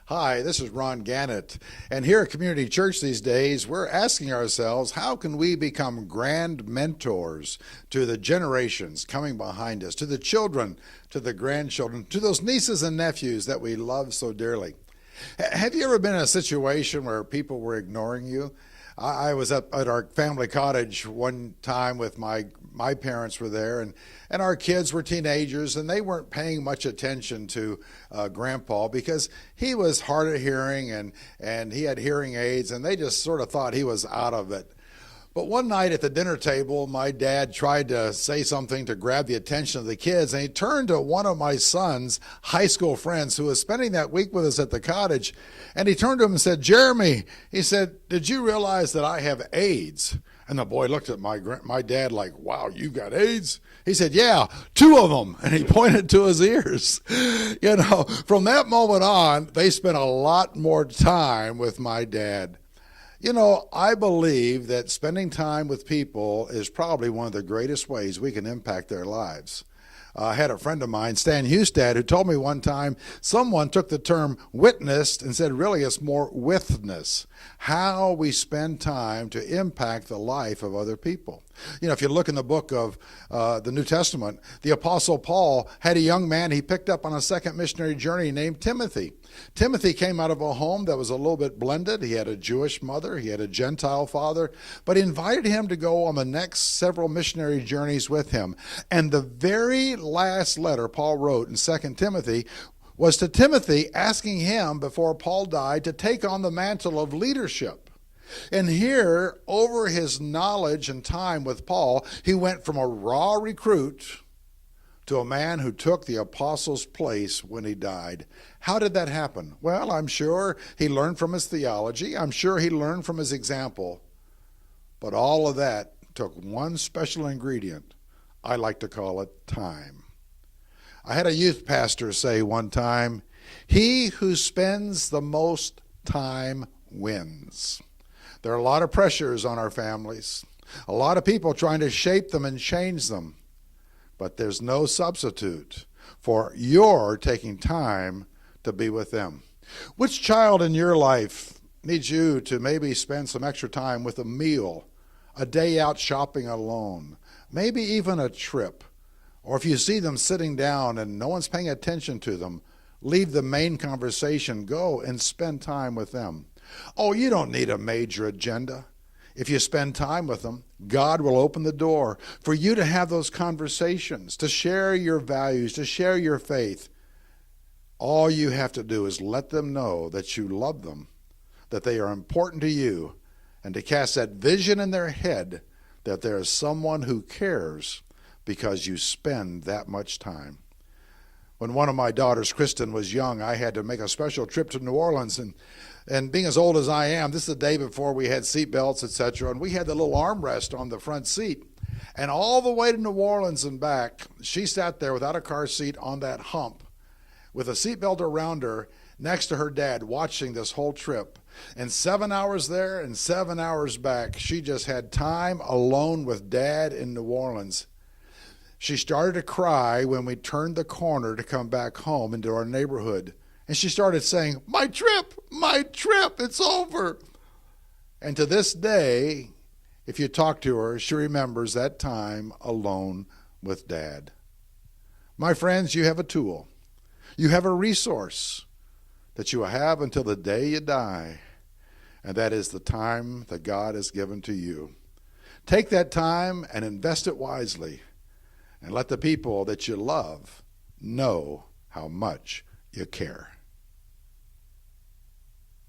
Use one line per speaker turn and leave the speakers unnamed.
Hi, this is Ron Gannett, and here at Community Church these days, we're asking ourselves, how can we become grand mentors to the generations coming behind us, to the children, to the grandchildren, to those nieces and nephews that we love so dearly? Have you ever been in a situation where people were ignoring you? I was up at our family cottage one time with my parents were there, and our kids were teenagers, and they weren't paying much attention to Grandpa because he was hard of hearing and he had hearing aids, and they just sort of thought he was out of it. But one night at the dinner table, my dad tried to say something to grab the attention of the kids, and he turned to one of my son's high school friends who was spending that week with us at the cottage, and he turned to him and said, "Jeremy," he said, "did you realize that I have AIDS?" And the boy looked at my dad like, "Wow, you got AIDS?" He said, "Yeah, 2 of them." And he pointed to his ears. From that moment on, they spent a lot more time with my dad. I believe that spending time with people is probably one of the greatest ways we can impact their lives. I had a friend of mine, Stan Hustad, who told me one time someone took the term witnessed and said really it's more withness, how we spend time to impact the life of other people. If you look in the book of the New Testament, the Apostle Paul had a young man he picked up on a second missionary journey named Timothy. Timothy came out of a home that was a little bit blended. He had a Jewish mother, he had a Gentile father, but he invited him to go on the next several missionary journeys with him. And the very last letter Paul wrote in 2 Timothy was to Timothy, asking him before Paul died to take on the mantle of leadership. And here, over his knowledge and time with Paul, he went from a raw recruit to a man who took the apostle's place when he died. How did that happen? Well, I'm sure he learned from his theology. I'm sure he learned from his example. But all of that took one special ingredient. I like to call it time. I had a youth pastor say one time, "He who spends the most time wins." There are a lot of pressures on our families, a lot of people trying to shape them and change them, but there's no substitute for your taking time to be with them. Which child in your life needs you to maybe spend some extra time with a meal, a day out shopping alone, maybe even a trip? Or if you see them sitting down and no one's paying attention to them, leave the main conversation, go and spend time with them. Oh, you don't need a major agenda. If you spend time with them, God will open the door for you to have those conversations, to share your values, to share your faith. All you have to do is let them know that you love them, that they are important to you, and to cast that vision in their head that there is someone who cares because you spend that much time. When one of my daughters, Kristen, was young, I had to make a special trip to New Orleans, and being as old as I am, this is the day before we had seat belts, etc., and we had the little armrest on the front seat. And all the way to New Orleans and back, she sat there without a car seat on that hump with a seatbelt around her next to her dad watching this whole trip. And 7 hours there and 7 hours back, she just had time alone with Dad in New Orleans. She started to cry when we turned the corner to come back home into our neighborhood. And she started saying, my trip, it's over." And to this day, if you talk to her, she remembers that time alone with Dad. My friends, you have a tool. You have a resource that you will have until the day you die. And that is the time that God has given to you. Take that time and invest it wisely. And let the people that you love know how much you care.